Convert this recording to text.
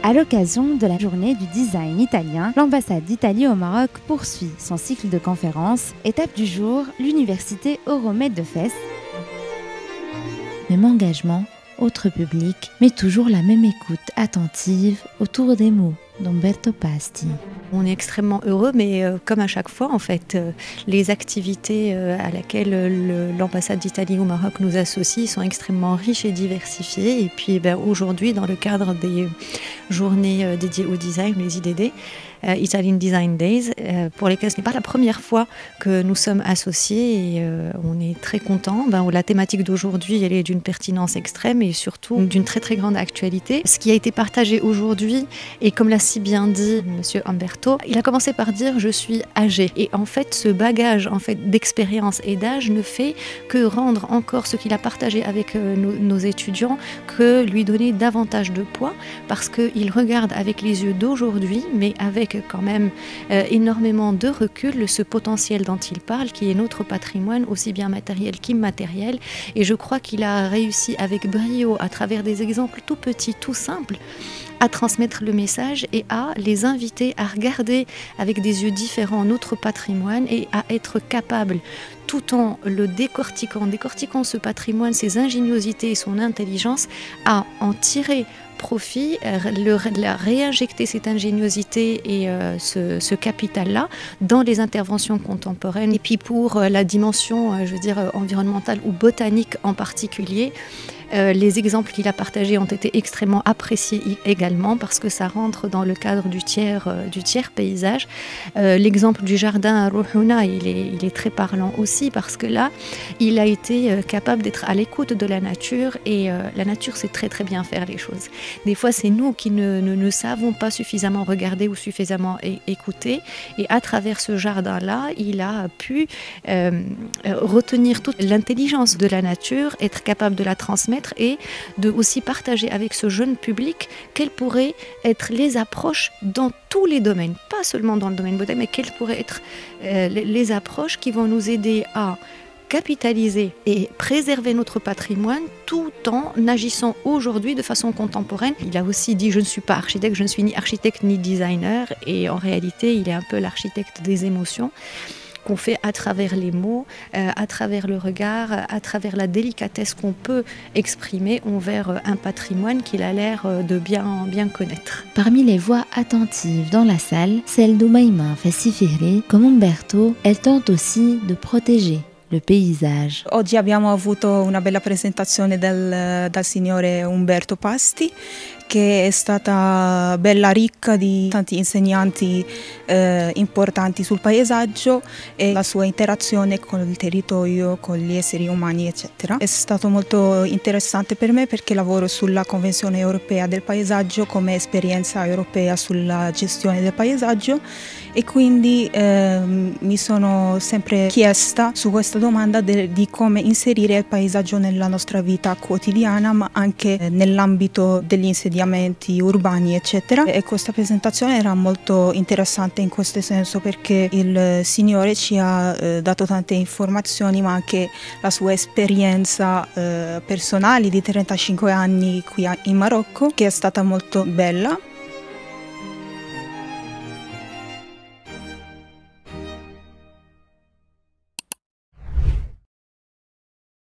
À l'occasion de la journée du design italien, l'ambassade d'Italie au Maroc poursuit son cycle de conférences. Étape du jour, l'université Euromède de Fès. Même engagement, autre public, mais toujours la même écoute attentive autour des mots d'Umberto Pasti. On est extrêmement heureux, mais comme à chaque fois, en fait, les activités à laquelle l'ambassade d'Italie au Maroc nous associe sont extrêmement riches et diversifiées. Et puis aujourd'hui, dans le cadre des journées dédiées au design, les IDD, Italian Design Days, pour lesquelles ce n'est pas la première fois que nous sommes associés et on est très contents. La thématique d'aujourd'hui, elle est d'une pertinence extrême et surtout d'une très très grande actualité. Ce qui a été partagé aujourd'hui, et comme l'a si bien dit Monsieur Umberto, il a commencé par dire je suis âgé. Et en fait, ce bagage d'expérience et d'âge ne fait que rendre encore ce qu'il a partagé avec nos étudiants, que lui donner davantage de poids, parce qu'il regarde avec les yeux d'aujourd'hui, mais avec quand même énormément de recul ce potentiel dont il parle, qui est notre patrimoine, aussi bien matériel qu'immatériel. Et je crois qu'il a réussi avec brio, à travers des exemples tout petits, tout simples, à transmettre le message et à les inviter à regarder avec des yeux différents notre patrimoine et à être capable, tout en le décortiquant ce patrimoine, ses ingéniosités et son intelligence, à en tirer profit, réinjecter cette ingéniosité et ce capital-là dans les interventions contemporaines. Et puis pour la dimension, je veux dire, environnementale ou botanique en particulier, les exemples qu'il a partagés ont été extrêmement appréciés également parce que ça rentre dans le cadre du tiers paysage. L'exemple du jardin à Rouhouna, il est très parlant aussi parce que là, il a été capable d'être à l'écoute de la nature et la nature sait très très bien faire les choses. Des fois, c'est nous qui ne savons pas suffisamment regarder ou suffisamment écouter et à travers ce jardin-là, il a pu retenir toute l'intelligence de la nature, être capable de la transmettre et de aussi partager avec ce jeune public quelles pourraient être les approches dans tous les domaines, pas seulement dans le domaine botanique, mais quelles pourraient être les approches qui vont nous aider à capitaliser et préserver notre patrimoine tout en agissant aujourd'hui de façon contemporaine. Il a aussi dit je ne suis pas architecte, je ne suis ni architecte ni designer et en réalité il est un peu l'architecte des émotions qu'on fait à travers les mots, à travers le regard, à travers la délicatesse qu'on peut exprimer envers un patrimoine qu'il a l'air de bien connaître. Parmi les voix attentives dans la salle, celle d'Oumaima Fassifiri, comme Umberto, elle tente aussi de protéger le paesaggio. Oggi abbiamo avuto una bella presentazione dal signore Umberto Pasti, che è stata bella ricca di tanti insegnanti importanti sul paesaggio e la sua interazione con il territorio, con gli esseri umani, eccetera. È stato molto interessante per me perché lavoro sulla Convenzione Europea del Paesaggio come esperienza europea sulla gestione del paesaggio e quindi mi sono sempre chiesta su questa domanda di come inserire il paesaggio nella nostra vita quotidiana, ma anche nell'ambito degli insediamenti urbani, eccetera. E questa presentazione era molto interessante in questo senso perché il Signore ci ha dato tante informazioni, ma anche la sua esperienza personale di 35 anni qui in Marocco, che è stata molto bella.